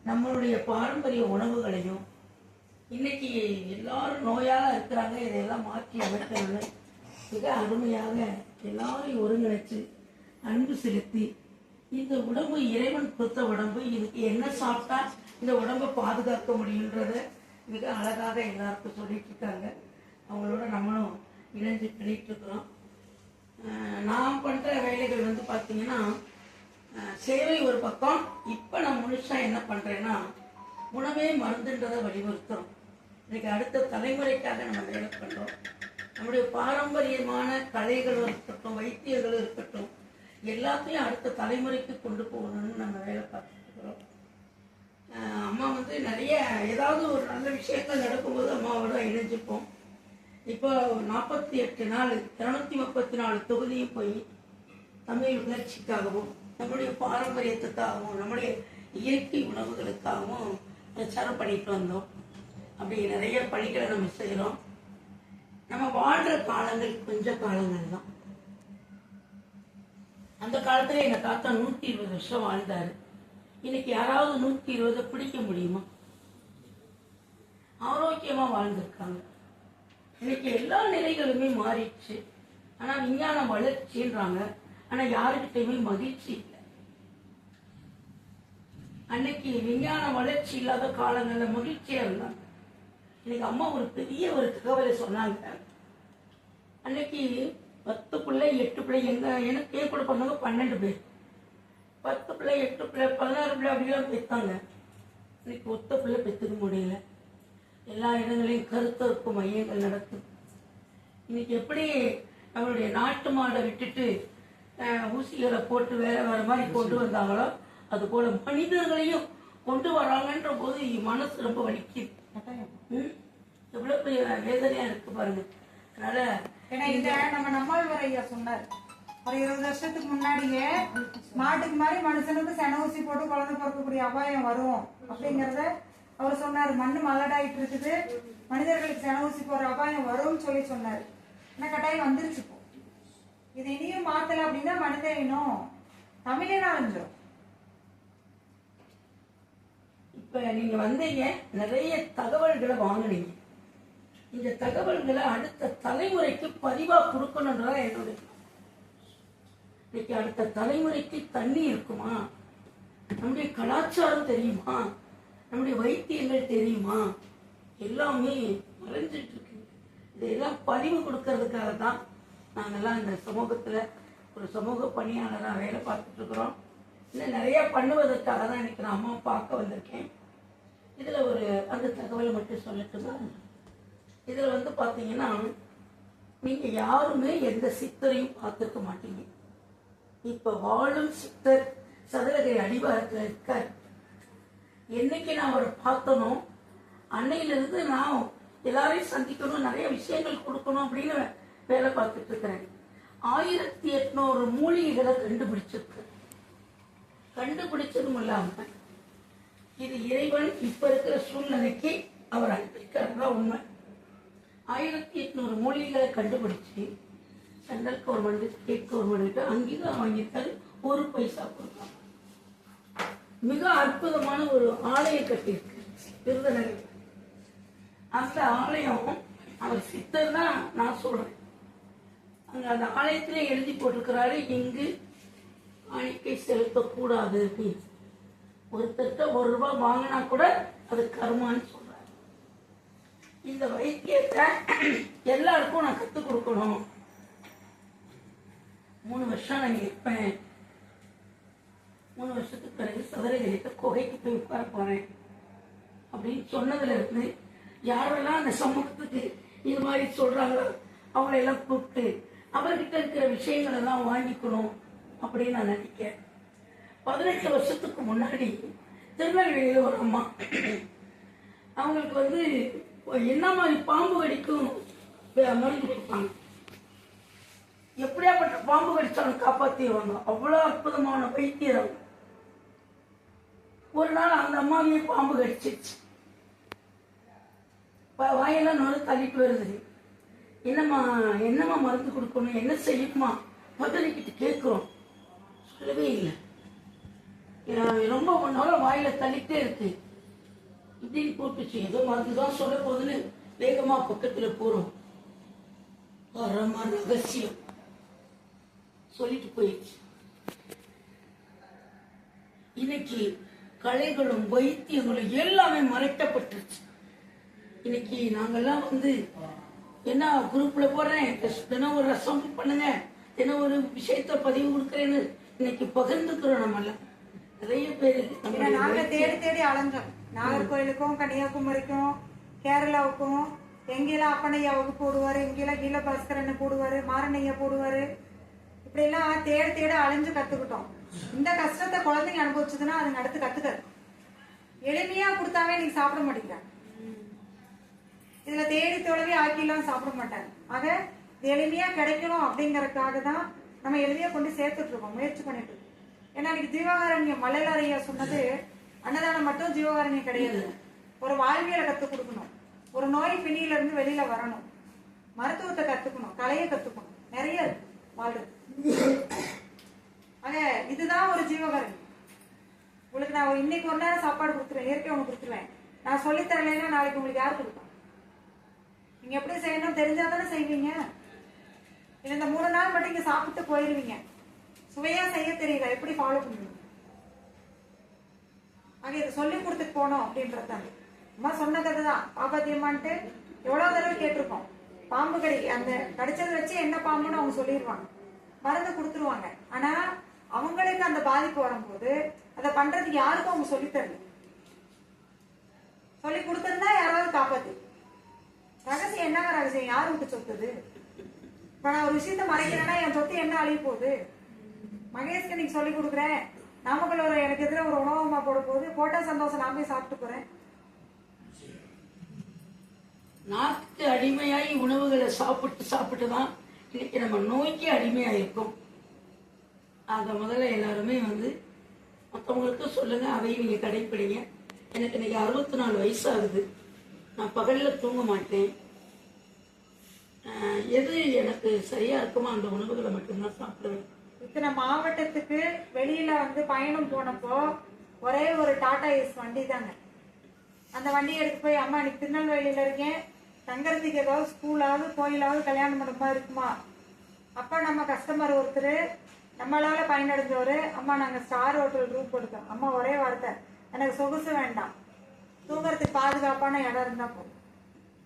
நம்மளுடைய பாரம்பரிய உணவுகளையும் இன்னைக்கு எல்லாரும் நோயாக இருக்கிறாங்க, இதையெல்லாம் மாற்றி அமைக்கணும்னு மிக அருமையாக எல்லாரையும் ஒருங்கிணைச்சு அன்பு செலுத்தி இந்த உடம்பு இறைவன் கொடுத்த உடம்பு, இதுக்கு என்ன சாப்பிட்டா இந்த உடம்பை பாதுகாக்க முடியுன்றத மிக அழகாக எல்லாருக்கும் சொல்லிட்டு இருக்காங்க. அவங்களோட நம்மளும் இணைஞ்சு பண்ணிட்டு இருக்கிறோம். நான் பண்ணுற வேலைகள் வந்து பார்த்தீங்கன்னா சேவை ஒரு பக்கம். இப்போ நான் முழுசாக என்ன பண்ணுறேன்னா உணவே மருந்துன்றதை வலியுறுத்துறோம். இன்னைக்கு அடுத்த தலைமுறைக்காக நம்ம வேலை பண்ணுறோம். நம்முடைய பாரம்பரியமான கலைகளும் இருக்கட்டும், வைத்தியர்களும் இருக்கட்டும், எல்லாத்தையும் அடுத்த தலைமுறைக்கு கொண்டு போகணும்னு நம்ம வேலை பார்த்துட்டு இருக்கிறோம். அம்மா வந்து நிறைய ஏதாவது ஒரு நல்ல விஷயங்கள் நடக்கும்போது அம்மாவோட இணைஞ்சிப்போம். இப்போ 48 நாள் 234 தொகுதியும் போய் தமிழ் வளர்ச்சிக்காகவும் நம்முடைய பாரம்பரியத்துக்காகவும் நம்முடைய இயற்கை உணவுகளுக்காகவும் பிரச்சாரம் பண்ணிட்டு வந்தோம். அப்படி நிறைய பணிகளை நம்ம செய்கிறோம். நம்ம வாழ்கிற காலங்கள் கொஞ்ச காலங்கள் தான். அந்த காலத்தில் எங்கள் தாத்தா 120 வருஷம் வாழ்ந்தார். இன்னைக்கு யாராவது 120 பிடிக்க முடியுமா? ஆரோக்கியமாக வாழ்ந்திருக்காங்க. இன்னைக்கு எல்லா நிலைகளுமே மாறிடுச்சு. ஆனால் விஞ்ஞான வளர்ச்சின்றாங்க, ஆனால் யாருக்கிட்டையுமே மகிழ்ச்சி இல்லை. அன்னைக்கு விஞ்ஞான வளர்ச்சி இல்லாத காலங்களில் மகிழ்ச்சியாக இருந்தாங்க. இன்னைக்கு அம்மா ஒரு பெரிய ஒரு தகவலை சொன்னாங்க. அன்னைக்கு 10 பிள்ளை 8 பிள்ளை, எனக்கு கூட பிறந்தவங்க 12 பேர், 10 பிள்ளை 8 பிள்ளை 16 பிள்ளை அப்படிலாம் பெற்றாங்க. இன்னைக்கு ஒத்த பிள்ளை பெற்றுக்க முடியல. எல்லா இடங்களையும் கருத்தறுப்பு மையங்கள் நடக்குது. இன்னைக்கு எப்படி நம்மளுடைய நாட்டு மாடை விட்டுட்டு ஊசிகளை போட்டு வேற வேற மாதிரி கொண்டு வந்தாங்களோ, அது போல மனிதர்களையும் கொண்டு வராங்கன்ற போது மனசு ரொம்ப வலிக்குது. எவ்வளவு பெரிய வேதனையா இருக்கு பாருங்க. அதனால நம்ம நம்மாழ்வார் ஐயா சொன்னார், ஒரு 20 வருஷத்துக்கு முன்னாடியே மாட்டுக்கு மாதிரி மனுஷனுக்கு சென ஊசி போட்டு குழந்தை பிறக்கக்கூடிய அபாயம் வரும் அப்படிங்கறத அவர் சொன்னார். மண்ணு மலடாயிட்டு இருக்குது, மனிதர்களுக்கு சென ஊசி போடுற அபாயம் வரும்னு சொல்லி சொன்னார். ஆனா கட்டாயம் வந்துருச்சு. இப்போ இது இனியும் மாத்தல அப்படின்னா மனித இனம் தமிழினா அழிஞ்சிடும். இப்ப நீங்க வந்தீங்க, நிறைய தகவல்களை வாங்கினீங்க. இந்த தகவல்களை அடுத்த தலைமுறைக்கு பதிவா கொடுக்கணுன்றதா என்னுடைய. இன்னைக்கு அடுத்த தலைமுறைக்கு தண்ணி இருக்குமா, நம்முடைய கலாச்சாரம் தெரியுமா, நம்முடைய வைத்தியங்கள் தெரியுமா, எல்லாமே மறைஞ்சிட்டு இருக்கு. இதெல்லாம் பதிவு கொடுக்கறதுக்காக தான் நாங்கெல்லாம் இந்த சமூகத்துல ஒரு சமூக பணியாளராக வேலை பார்த்துட்டு இருக்கிறோம். இன்னும் நிறைய பண்ணுவதற்காக தான் இன்னைக்கு நான் அம்மா பார்க்க வந்திருக்கேன். இதுல ஒரு அந்த தகவலை மட்டும் சொல்லட்டுமா? இதுல வந்து பாத்தீங்கன்னா, நீங்க யாருமே எந்த சித்தரையும் பார்த்துருக்க மாட்டீங்க. இப்ப வாழும் சித்தர் சதுரகிரி அடிவாரத்தில் இருக்கார். என்னைக்கு நான் அவரை பார்த்தனோ அன்னையிலிருந்து நான் எல்லாரையும் சந்திக்கணும், நிறைய விஷயங்கள் கொடுக்கணும் அப்படின்னு வேலை பார்த்துட்டு இருக்கிறேன். 1800 மூலிகைகளை கண்டுபிடிச்சதும் இல்லாம இது இறைவன் இப்ப இருக்கிற சூழ்நிலைக்கு அவர் அனுப்பியிருக்காருன்னா உண்மை. 1800 மூலிகைகளை கண்டுபிடிச்சு சென்ட்ரல் கவர்மெண்ட், ஸ்டேட் கவர்மெண்ட் அங்கீகாரம் வாங்கியிருக்காரு. 1 பைசா கொடுத்தாங்க. மிக அற்புதமான ஒரு ஆலயம் கட்டியிருக்கு விருதுநகர். அந்த ஆலயம் அவர் சித்தர் தான் நான் சொல்றேன். அங்க அந்த ஆலயத்திலே எழுதி போட்டிருக்கிறாரு, இங்கு காணிக்கை செலுத்தக்கூடாது அப்படின்னு. ஒருத்தர்கிட்ட 1 ரூபாய் வாங்கினா கூட அது கர்மான்னு சொல்றாரு. இந்த வைத்தியத்தை எல்லாருக்கும் நான் கற்றுக் கொடுக்கணும். 3 வருஷம் நான் இருப்பேன். 3 வருஷத்துக்கு பிறகு சதுரகிரிட்ட குகைக்கு போய் உட்கார போறேன் அப்படின்னு சொன்னதுல இருந்து யாரெல்லாம் அந்த சமூகத்துக்கு இது மாதிரி சொல்றாங்களோ அவங்களெல்லாம் கூப்பிட்டு அவர்கிட்ட இருக்கிற விஷயங்கள் எல்லாம் வாங்கிக்கணும் அப்படின்னு நான் நினைக்கிறேன். 18 வருஷத்துக்கு முன்னாடி திருநெல்வேலியில் ஒரு அம்மா, அவங்களுக்கு வந்து என்ன மாதிரி பாம்பு கடிக்கும் மருந்து கொடுப்பாங்க. எப்படியாப்பட்ட பாம்பு கடிச்சாலும் காப்பாற்றிடுவாங்க. அவ்வளோ அற்புதமான வைத்தியர் அவங்க. ஒரு நாள் அந்த அம்மாவையே பாம்பு கடிச்சிருச்சு. வாயெல்லாம் நோய் தள்ளிட்டு வருது. என்னம்மா மருந்து கொடுக்கணும், என்ன செய்யணுமா பதறிக்கிட்டு கேட்குறோம். சொல்லவே இல்லை. ரொம்ப நாளா வாயில தள்ளிட்டே இருக்கு இப்படின்னு போட்டுச்சு. ஏதோ மருந்துதான் சொல்ல போகுதுன்னு வேகமா பக்கத்துல போறோம். ரகசியம் சொல்லிட்டு போயிடுச்சு. இன்னைக்கு கலைகளும் வைத்தியங்களும் எல்லாமே மறைக்கப்பட்டுருச்சு. இன்னைக்கு நாங்கெல்லாம் என்ன குரூப்ல போடுறேன், தினம் ஒரு ரசம் பண்ணுங்க, தினம் ஒரு விஷயத்த பதிவு கொடுக்குறேன்னு இன்னைக்கு பகிர்ந்துக்கிறோம். நம்ம எல்லாம் நிறைய பேரு நாங்க தேடி தேடி அலைஞ்சோம். நாகர்கோயிலுக்கும் கன்னியாகுமரிக்கும் கேரளாவுக்கும் எங்கெல்லாம் அப்பனையா வகுப்பு போடுவாரு, எங்கெல்லாம் கீழ பாஸ்கரன் போடுவாரு, மாரணையா போடுவாரு, இப்படி எல்லாம் தேடி தேடி அலைஞ்சு கத்துக்கிட்டோம். இந்த கஷ்டத்தை குழந்தைங்க அனுபவிச்சதுன்னா அதுங்க அடுத்து கத்துக்காது. எளிமையா கொடுத்தாவே நீங்க சாப்பிட மாட்டேங்கிறாங்க. இதுல தேடி தொலைவி ஆக்கிலாம் சாப்பிட மாட்டாங்க. ஆக எளிமையா கிடைக்கணும் அப்படிங்கறதுக்காக தான் நம்ம எளிமையா கொண்டு சேர்த்துட்டு இருக்கோம், முயற்சி பண்ணிட்டு இருக்கோம். ஏன்னா இன்னைக்கு ஜீவகாரண்யம் மலையாளையா சொன்னது அன்னதானம் மட்டும் ஜீவகாரண்யம் கிடையாது. ஒரு வாழ்வியலை கத்துக் கொடுக்கணும், ஒரு நோய் பிணியில இருந்து வெளியில வரணும், மருத்துவத்தை கத்துக்கணும், கலையை கத்துக்கணும், நிறைய இருக்கு வாழ்றது. ஆக இதுதான் ஒரு ஜீவகாரண்யம். உங்களுக்கு நான் இன்னைக்கு ஒரு நேரம் சாப்பாடு கொடுத்துருவேன், இயற்கை ஒண்ணு கொடுத்துருவேன். நான் சொல்லி தரலைன்னா நாளைக்கு உங்களுக்கு யார் கொடுப்பா? நீங்க எப்படி செய்யணும் தெரிஞ்சாதானே செய்வீங்க. இல்ல இந்த 3 நாள் மட்டும் இங்க சாப்பிட்டு போயிருவீங்க. சுவையா செய்ய தெரியல, எப்படி ஃபாலோ பண்ணுவீங்க? ஆக இதை சொல்லி கொடுத்துட்டு போனோம் அப்படின்றதாங்க. அம்மா சொன்ன கதை தான். பாப்பாத்தியம்மான்ட்டு எவ்வளவு தடவை கேட்டிருக்கோம். பாம்பு கடி அந்த கடிச்சதை வச்சு என்ன பாம்புன்னு அவங்க சொல்லிடுவாங்க, மருந்து கொடுத்துருவாங்க. ஆனா அவங்களுக்கு அந்த பாதிப்பு வரும்போது அதை பண்றதுக்கு யாருக்கும் அவங்க சொல்லித்தரல. சொல்லி கொடுத்திருந்தா யாராவது காப்பாத்து. ரகசியம் என்னங்க ரகசியம்? யாரு விட்டு சொத்துது? இப்ப நான் ஒரு விஷயத்த மறைக்கிறேன்னா என் சொத்து என்ன அழிய போகுது? மகேஷ்க்கு நீங்க சொல்லி கொடுக்குறேன், நாமக்கல் ஒரு எனக்கு எதிர ஒரு உணவகமா போட போகுது, போட்டா சந்தோஷம், நான் போய் சாப்பிட்டு போறேன். நாக்கு அடிமையாகி உணவுகளை சாப்பிட்டு சாப்பிட்டு தான் இன்னைக்கு நம்ம நோய்க்கு அடிமையாயிருக்கோம். ஆக முதல்ல எல்லாருமே மற்றவங்களுக்கு சொல்லுங்க, அதையும் நீங்க கடைப்பிடிங்க. எனக்கு இன்னைக்கு 64 வயசு ஆகுது. நான் பகல்ல தூங்க மாட்டேன். எது எனக்கு சரியா இருக்குமோ அந்த உணவுகளை மட்டும்தான் சாப்பிடுவேன். இத்தனை மாவட்டத்துக்கு வெளியில பயணம் போனப்போ ஒரே ஒரு டாடா ஏஸ் வண்டி தாங்க. அந்த வண்டியை எடுத்து போய், அம்மா இன்னைக்கு திருநெல்வேலியில இருக்கேன், தங்கறதுக்கு ஏதாவது ஸ்கூலாவது கோயிலாவது கல்யாண மண்டபமா இருக்குமா? அப்ப நம்ம கஸ்டமர் ஒருத்தர் நம்மளால பயனடைஞ்சவரு, அம்மா நாங்க ஸ்டார் ஹோட்டல் ரூம் கொடுத்தோம். அம்மா ஒரே வார்த்தை, எனக்கு சொகுசு வேண்டாம், தூங்குறதுக்கு பாதுகாப்பான இடம் இருந்தா போதும்.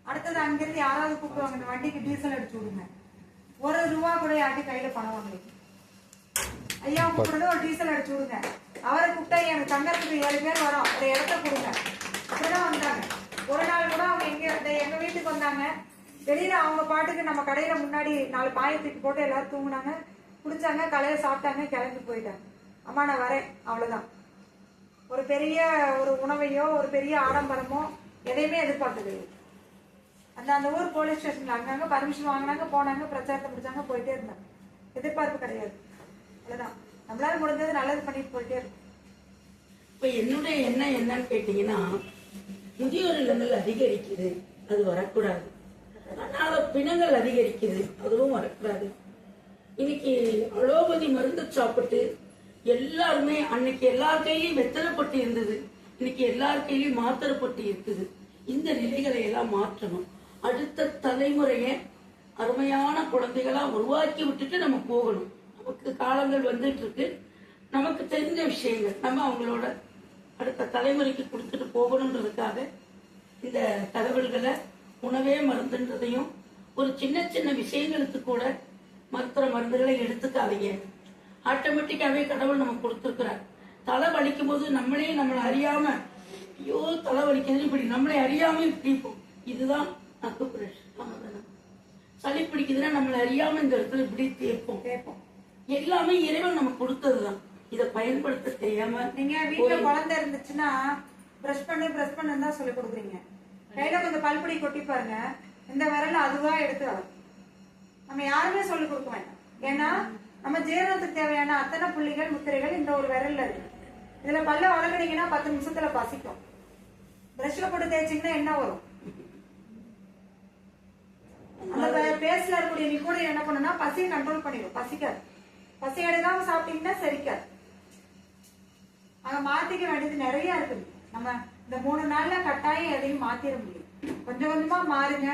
அடுத்தது அங்கிருந்து யாராவது கூப்பிடுவாங்க, இந்த வண்டிக்கு டீசல் அடிச்சு விடுங்க. 1 ரூபா கூட யார்ட்டி கையில பணம் வாங்கலைங்க. ஐயா கூப்பிடுறது ஒரு டீசல் அடிச்சு விடுங்க. அவரை கூப்பிட்டா எனக்கு தங்கறதுக்கு 7 பேர் வரும், ஒரு இடத்த கொடுங்க. அப்படிதான் வந்தாங்க. ஒரு நாள் கூட அவங்க எங்க வீட்டுக்கு வந்தாங்க. வெளியில அவங்க பாட்டுக்கு நம்ம கடையில முன்னாடி 4 பாயத்துக்கு போட்டு எல்லாரும் தூங்குனாங்க, குடிச்சாங்க, கலையை சாப்பிட்டாங்க, கிளம்பி போயிட்டாங்க. அம்மா நான் வரேன், அவ்வளவுதான். ஒரு பெரிய ஒரு உணவையோ ஒரு பெரிய ஆடம்பரமோ எதையுமே எதிர்பார்த்தது. அந்த ஊர் போலீஸ் ஸ்டேஷன்ல அங்கங்க பர்மிஷன் வாங்கினாங்க, போனாங்க, பிரச்சாரத்தை முடிச்சாங்க, போயிட்டே இருந்தாங்க. எதிர்பார்ப்பு கிடையாது. அவ்வளவுதான். நம்மளால முடிஞ்சது நல்லது பண்ணிட்டு போயிட்டே இருக்கும். இப்ப என்னுடைய எண்ணம் என்னன்னு கேட்டீங்கன்னா, முதியோர் இல்லங்கள் அதிகரிக்குது, அது வரக்கூடாது. அதனால பிணங்கள் அதிகரிக்குது, அதுவும் வரக்கூடாது. இன்னைக்கு அலோபதி மருந்து சாப்பிட்டு எல்லாருமே, அன்னைக்கு எல்லார் கையிலையும் வெத்தலைப்பட்டு இருந்தது, இன்னைக்கு எல்லார் கையிலையும் மாத்திரைப்பட்டு இருக்குது. இந்த நிலைகளை எல்லாம் மாற்றணும். அடுத்த தலைமுறையை அருமையான குழந்தைகளா உருவாக்கி விட்டுட்டு நம்ம போகணும். நமக்கு காலங்கள் வந்துட்டு இருக்கு, நமக்கு தெரிஞ்ச விஷயங்கள் நம்ம அவங்களோட அடுத்த தலைமுறைக்கு கொடுத்துட்டு போகணுன்றதுக்காக இந்த தகவல்களை, உணவே மருந்துன்றதையும், ஒரு சின்ன சின்ன விஷயங்களுக்கு கூட மருத்துவ மருந்துகளை எடுத்துக்காதீங்க. ஆட்டோமேட்டிக்காவே கடவுள் நமக்கு கொடுத்துருக்கிறார். தலை வலிக்கும் போது நம்மளே நம்மளை அறியாம, ஐயோ தலை வலிக்கிறது, இப்படி நம்மளை அறியாம பிடிப்போம். இதுதான் அக்குப்ரெஷர். சளி பிடிக்குதுன்னா நம்மளை அறியாம இந்த இடத்துல இப்படி தேய்ப்போம். எல்லாமே இறைவன் நமக்கு கொடுத்ததுதான். இதை பயன்படுத்த தெரியாம, நீங்க வீட்டுல குழந்தை இருந்துச்சுன்னா பிரஷ் பண்ணு தான் சொல்லி கொடுக்குறீங்க. கையில கொஞ்சம் பல்புடி கொட்டி பாருங்க, இந்த விரல அதுவா எடுத்து வரும். நம்ம யாருமே சொல்லி கொடுக்க வேண்டாம். ஏன்னா நம்ம ஜீரணத்துக்கு தேவையான அத்தனை புள்ளிகள் முத்திரைகள் இந்த ஒரு விரல்ல இருக்கு. இதுல பல்ல வளர்க்குறீங்கன்னா 10 நிமிஷத்துல பசிக்கும். பிரஷ்ல போட்டு தேய்ச்சிங்கன்னா என்ன வரும்? அந்த பேஸ்ல இருக்கக்கூடிய லிக்விட் என்ன பண்ணுனா பசியை கண்ட்ரோல் பண்ணிடும், பசிக்காது. பசி எடுக்காம சாப்பிட்டீங்கன்னா செரிக்காது. அங்க மாத்திக்க வேண்டியது நிறைய இருக்குது. நம்ம இந்த 3 நாள்ல கட்டாயம் எதையும் மாத்திர முடியும். கொஞ்சம் கொஞ்சமா மாறுங்க.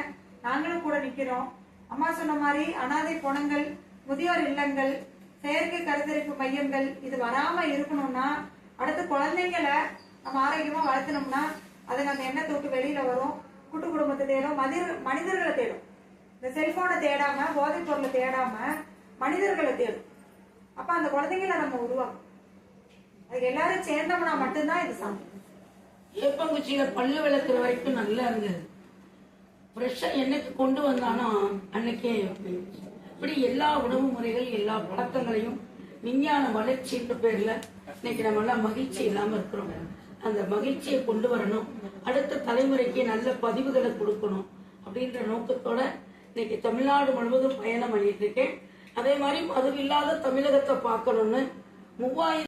நாங்களும் கூட நிக்கிறோம். அம்மா சொன்ன மாதிரி அனாதை பொணங்கள், முதியோர் இல்லங்கள், செயற்கை கருத்தரிப்பு மையங்கள் இது வராம இருக்கணும்னா, அடுத்து குழந்தைங்களை நம்ம ஆரோக்கியமா வளர்த்தணும்னா அதுங்க அந்த எண்ணெய் தொட்டு வெளியில வரும். கூட்டு குடும்பத்தை தேடும், மனிதர்களை தேடும். இந்த செல்போனை தேடாம, போதைப் பொருளை தேடாம மனிதர்களை தேடும். அப்ப அந்த குழந்தைங்களை நம்ம உருவாக்கும். அதுக்கு எல்லாரும் சேர்ந்தோம்னா மட்டும்தான் இது சாத்தியம். ஏப்பங்குச்சியில பல்லு விளக்குற வரைக்கும் நல்லா இருந்தது. ஃப்ரெஷ்ஷா என்னைக்கு கொண்டு வந்தானோ அன்னைக்கே இப்படி எல்லா உணவு முறைகள், எல்லா பழக்கங்களையும் விஞ்ஞான வளர்ச்சின்ற பேர்ல இன்னைக்கு நம்ம எல்லாம் மகிழ்ச்சி இல்லாம இருக்கிறோம். அந்த மகிழ்ச்சியை கொண்டு வரணும், அடுத்த தலைமுறைக்கு நல்ல பதிவுகளை கொடுக்கணும் அப்படின்ற நோக்கத்தோட இன்னைக்கு தமிழ்நாடு முழுவதும் பயணம் பண்ணிட்டு இருக்கேன். அதே மாதிரி மதுவில்லாத தமிழகத்தை பார்க்கணும்னு 3000